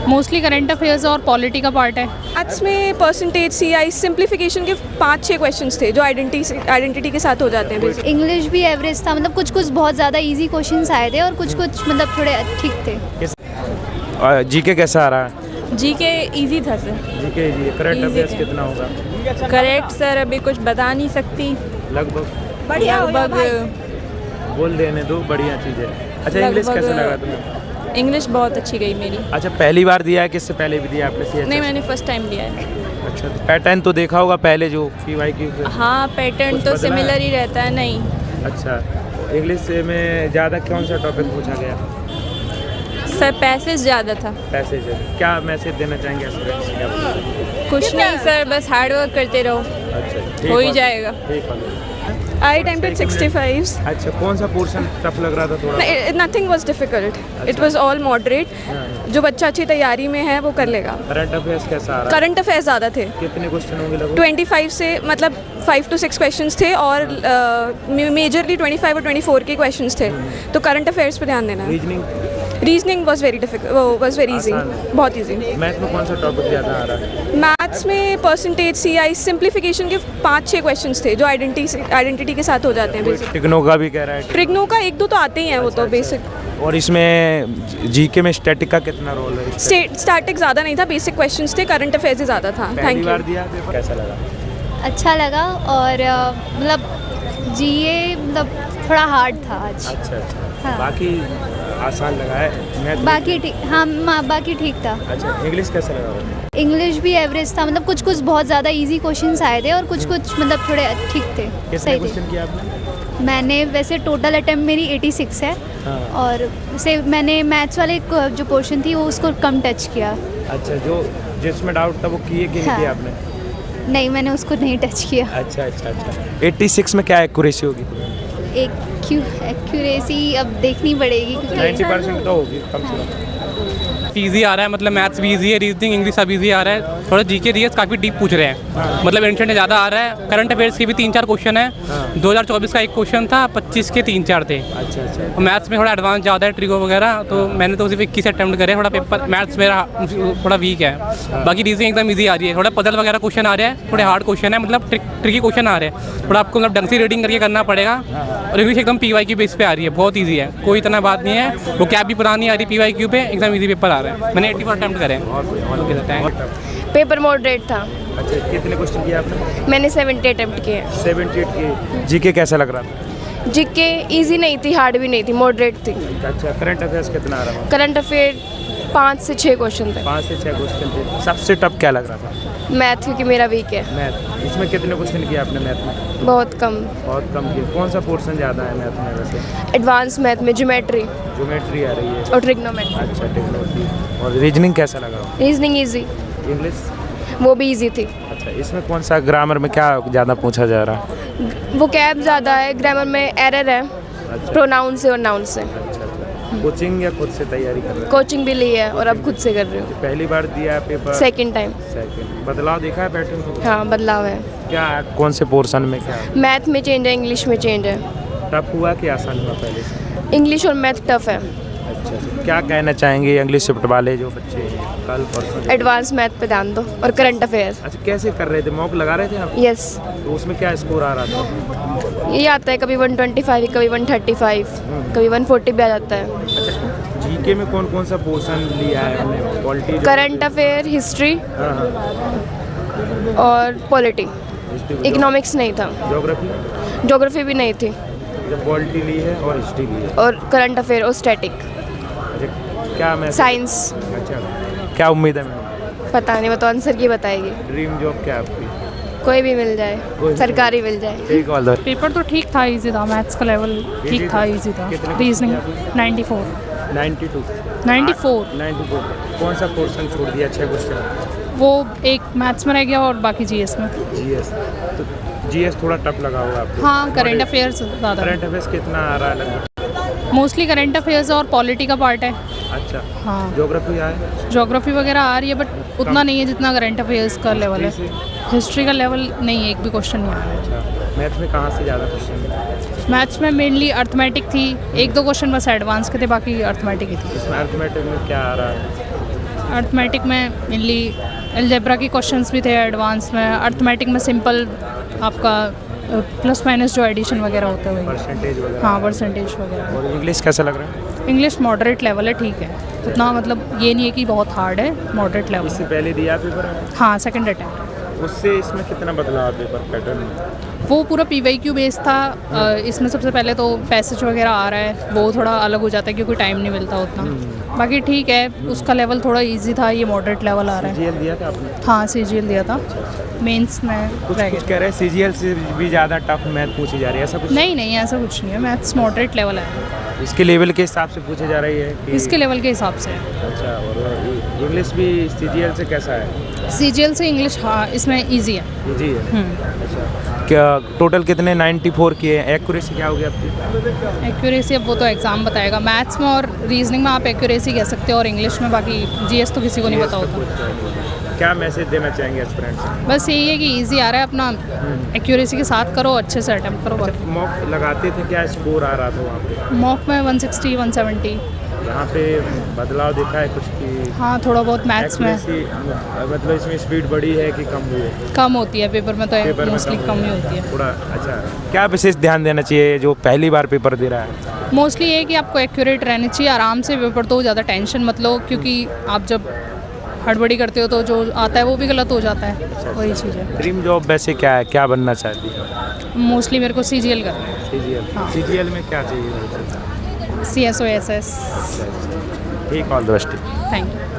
Mostly current affairs और polity का part है। मैथ्स में परसेंटेज CI सिंप्लीफिकेशन के 5-6 क्वेश्चंस थे जो आइडेंटिटी के साथ हो जाते हैं। इंग्लिश भी एवरेज था, मतलब कुछ कुछ बहुत ज़्यादा इजी क्वेश्चंस आए थे और कुछ कुछ मतलब थोड़े ठीक थे। जीके कैसा आ रहा है? जीके इजी था सर। जीके इजी है। करंट Easy अफेयर्स है। कितना होगा? करेक्ट सर, अभी कुछ बता नहीं सकती। लगभग लगभग बोल देने दो, बढ़िया चीज़ है। अच्छा, इंग्लिश लगभग- कैसा लगा तुम्हें? इंग्लिश बहुत अच्छी गई मेरी। अच्छा, पहली बार दिया है कि इससे पहले भी दिया आपने CHS? नहीं, मैंने फर्स्ट टाइम लिया है। अच्छा, तो पैटर्न तो देखा होगा पहले जो PYQ पे। हाँ, पैटर्न कुछ तो बदला है? सिमिलर ही रहता है। नहीं, अच्छा, इंग्लिश में ज़्यादा कौन सा टॉपिक पूछा गया? सर पैसेज ज़्यादा था। पैसेज है। क्या मैसेज देना चाहेंगे स्टूडेंट्स को? कुछ नहीं सर, बस हार्ड वर्क करते रहो, अच्छा, ठीक हो ही बात। जाएगा। ठीक बात। I attempted 65s. अच्छा, कौन सा पोर्शन टफ लग रहा था थोड़ा? Nothing was difficult. It was all moderate. जो बच्चा अच्छी तैयारी में है वो कर लेगा। करंट अफेयर्स कैसा आ रहा है? करंट अफेयर्स ज़्यादा थे। कितने क्वेश्चन होंगे लगभग? 25 से मतलब 5 to 6 क्वेश्चंस थे और मेजरली 25 और 24 के क्वेश्चंस थे। तो करंट अफेयर्स पे ध्यान देना है। Reasoning was very difficult, was very easy, आसान। बहुत इजी। मैथ में कौन सा टॉपिक ज़्यादा आ रहा है? मैथ्स में परसेंटेज CI सिंप्लीफिकेशन के 5-6 क्वेश्चंस थे जो आइडेंटिटी के साथ हो जाते हैं। बेसिक टिग्नो का भी कह रहा है। ट्रिग्नो का 1-2 तो आते ही हैं, वो तो बेसिक। और इसमें जीके में स्टैटिक का कितना रोल है? स्टैटिक ज़्यादा नहीं था, बेसिक क्वेश्चंस थे, करंट अफेयर्स ही ज़्यादा था। पहली थैंक बार यू। दिया पेपर, कैसा लगा? अच्छा लगा और मतलब GA मतलब थोड़ा हार्ड था आज। अच्छा अच्छा। हाँ। बाकी आसान लगा है? मैथ बाकी ठीक, हाँ बाकी ठीक था। अच्छा, इंग्लिश कैसा लगा? इंग्लिश भी एवरेज था, मतलब कुछ कुछ बहुत ज़्यादा इजी क्वेश्चंस आए थे और कुछ कुछ मतलब थोड़े ठीक थे, कितने सही थे। क्वेश्चन किया आपने? मैंने वैसे टोटल अटेम्प्ट मेरी 86 है हाँ। और से मैंने मैथ्स वाले जो पोर्शन थी वो उसको कम टच किया। अच्छा, जो जिसमें डाउट था वो किए कि नहीं हाँ। किए आपने? नहीं, मैंने उसको नहीं टच किया। अच्छा अच्छा अच्छा। 86 में क्या एक्यूरेसी होगी तुम्हें? एक्यूरेसी अब देखनी पड़ेगी क्योंकि 90% तो होगी कम से कम। ईजी आ रहा है, मतलब मैथ्स भी ईजी है, रीजनिंग इंग्लिश सब ईजी आ रहा है। थोड़ा जीके डीएस काफ़ी डीप पूछ रहे हैं, मतलब एंशेंट ज़्यादा आ रहा है। करंट अफेयर्स के भी 3-4 क्वेश्चन है। 2024 का एक क्वेश्चन था, 25 के 3-4 थे। अच्छा अच्छा। और मैथ्स में थोड़ा एडवांस ज़्यादा है, ट्रिगो वगैरह, तो मैंने तो सिर्फ 21 अटैम्प्ट करे। थोड़ा पेपर मैथ्स मेरा थोड़ा वीक है, बाकी रीजनिंग एकदम ईजी आ रही है। थोड़ा पजल वगैरह क्वेश्चन आ रहे हैं, थोड़े हार्ड क्वेश्चन है, मतलब ट्रिकी क्वेश्चन आ रहे हैं। थोड़ा आपको मतलब ढंग से रीडिंग करके करना पड़ेगा। और इंग्लिश एकदम PYQ बेस पे आ रही है, बहुत ईजी है, कोई इतना बात नहीं है। वो कैब भी पुरानी आ रही है, PYQ पे एकदम ईजी पेपर आ रहा है। मैंने 80 अटैम्प्ट करे हैं। पेपर मॉडरेट था। अच्छा, कितने क्वेश्चन किए आपने? मैंने 70 अटेम्प्ट किए। 78 के। जीके कैसा लग रहा था? जीके इजी नहीं थी, हार्ड भी नहीं थी, मॉडरेट थी। अच्छा, करंट अफेयर्स कितना आ रहा था? करंट अफेयर 5 से 6 क्वेश्चन थे। 5 से 6 क्वेश्चन थे। सबसे टफ क्या लग रहा था? मैथ, क्योंकि मेरा वीक है। मैथ। इसमें कितने क्वेश्चन किए आपने मैथ में? बहुत कम। बहुत कम किए। कौन सा पोर्शन ज़्यादा है मैथ में वैसे? एडवांस मैथ में ज्योमेट्री ज्योमेट्री आ रही है। और ट्रिग्नोमेट्री। अच्छा, टेक्नोलॉजी। और रीजनिंग कैसा लगा? Reasoning easy, English? वो भी इजी थी। अच्छा, इसमें कौन सा ग्रामर में क्या ज़्यादा पूछा जा रहा है? वो कैब ज़्यादा है, ग्रामर में एरर है, अच्छा प्रोनाउन से और नाउन से। अच्छा अच्छा। कोचिंग या खुद से तैयारी कर रहे हैं? कोचिंग भी ली है और अब खुद से कर रही हूँ। पहली बार दिया है पेपर? Second time. सेकंड। बदलाव देखा है पैटर्न को? हाँ, बदलाव है। क्या कौन से पोर्शन में क्या मैथ में चेंज है, इंग्लिश में चेंज है। टफ हुआ कि आसान हुआ पहले से? इंग्लिश और मैथ टफ है। अच्छा अच्छा। क्या कहना चाहेंगे इंग्लिश शिफ्ट वाले जो बच्चे हैं कल परसों? एडवांस मैथ पे ध्यान दो और करंट अफेयर्स। अच्छा, कैसे कर रहे थे? मॉक लगा रहे थे आप? यस, तो उसमें क्या स्कोर आ रहा था? ये आता है कभी 125, कभी 135, कभी 140 भी आ जाता है। अच्छा, जीके में कौन कौन सा पोर्शन लिया है हमने? पॉलिटी? करंट अफेयर, हिस्ट्री हाँ हाँ। और पॉलिटी। हिस्ट्री? इकोनॉमिक्स नहीं था। ज्योग्राफी? ज्योग्राफी भी नहीं थी। जब पॉलिटी ली है और हिस्ट्री ली है। और करंट अफेयर और स्टैटिक। अच्छा, क्या मैं साइंस अच्छा, क्या उम्मीद है मैम? पता नहीं, वो तो आंसर की बताएगी। ड्रीम जॉब क्या है आपकी? कोई भी मिल जाए, कोई भी। सरकारी मिल जाए। ठीक, ऑल द पेपर तो ठीक था, इजी था। मैथ्स का लेवल ठीक था, इजी था। कितने रीजनिंग क्वेश्चन 94 92 94 94। कौन सा पोर्शन छोड़ दिया? 6 क्वेश्चन। वो एक मैथ्स में रह गया और बाकी GS में। जीएस। तो जीएस थोड़ा टफ लगा होगा आपको? हाँ, करंट अफेयर्स ज़्यादा। करंट अफेयर्स कितना आ रहा है लगभग? मोस्टली करंट अफेयर्स और पॉलिटी का पार्ट है। अच्छा। हाँ, ज्योग्राफी आए? ज्योग्राफी वगैरह आ रही है बट उतना नहीं है जितना करंट अफेयर्स का लेवल है। हिस्ट्री का लेवल नहीं है, एक भी क्वेश्चन नहीं आया। अच्छा, मैथ में कहाँ से ज़्यादा क्वेश्चन है? मैथ्स में मेनली अर्थमेटिक थी, 1-2 क्वेश्चन बस एडवांस के थे, बाकी अर्थमेटिक ही थी। इसमें अर्थमेटिक में क्या आ रहा है? अर्थमेटिक में मेनली अलजेब्रा की क्वेश्चंस भी थे एडवांस में, अर्थमेटिक में सिंपल आपका प्लस माइनस जो एडिशन वगैरह होता है वही। परसेंटेज वगैरह। हाँ परसेंटेज वगैरह। और इंग्लिश कैसा लग रहा है? इंग्लिश मॉडरेट लेवल है, ठीक है, उतना मतलब ये नहीं है कि बहुत हार्ड है, मॉडरेट लेवल। इससे पहले दिया पेपर? हाँ सेकंड अटैम्प्ट। उससे इसमें कितना बदलाव पेपर पैटर्न में? वो पूरा PYQ बेस था। इसमें सबसे पहले तो पैसेज वगैरह आ रहा है, वो थोड़ा अलग हो जाता है क्योंकि टाइम नहीं मिलता उतना। बाकी ठीक है, उसका लेवल थोड़ा इजी था, ये मॉडरेट लेवल आ रहा है। CGL दिया था आपने? हाँ CGL दिया था। मेंस में कुछ रह कुछ गया। कह रहे हैं CGL से भी ज़्यादा टफ मैथ पूछी जा रही है, ऐसा कुछ? नहीं नहीं ऐसा कुछ नहीं है, मैथ्स मॉडरेट लेवल है। इसके लेवल के हिसाब से पूछे जा रही है कि? इसके लेवल के हिसाब से। अच्छा, और इंग्लिश भी CGL से कैसा है? CGL से इंग्लिश हाँ इसमें ईजी है। इजी है। अच्छा, क्या टोटल कितने 94 किए हैं? एक्यूरेसी क्या होगी आपकी? एक्यूरेसी अब वो तो एग्ज़ाम बताएगा। मैथ्स में और रीजनिंग में आप एक्यूरेसी कह सकते हो, और इंग्लिश में बाकी GS तो किसी को नहीं पता होता। क्या मैसेज देना चाहेंगे एस्पिरेंट्स? बस यही है कि इजी आ रहा है, अपना एक्यूरेसी के साथ करो, अच्छे से अटेम्प्ट करो। बाकी मॉक लगाते थे, क्या स्कोर आ रहा था वहाँ पे? मॉक में 160 170। यहाँ पे बदलाव देखा है कुछ की? हाँ थोड़ा बहुत मैथ्स में मतलब इसमें स्पीड बढ़ी है कि कम हुई है? कम होती है, पेपर में तो पेपर में मोस्टली कम ही होती है। थोड़ा। अच्छा, क्या विशेष ध्यान देना चाहिए जो पहली बार पेपर दे रहा है? मोस्टली ये है कि आपको एक्यूरेट रहनी चाहिए, आराम से पेपर दो, ज़्यादा टेंशन मत लो, क्योंकि आप जब हड़बड़ी करते हो तो जो आता है वो भी गलत हो जाता है। वही चीज़ है। ड्रीम जॉब वैसे क्या है, क्या बनना चाहती है? मोस्टली मेरे को CGL करना है। CGL। हाँ। CGL में क्या चाहिए? CSO SS। ठीक, all the best. Thank you.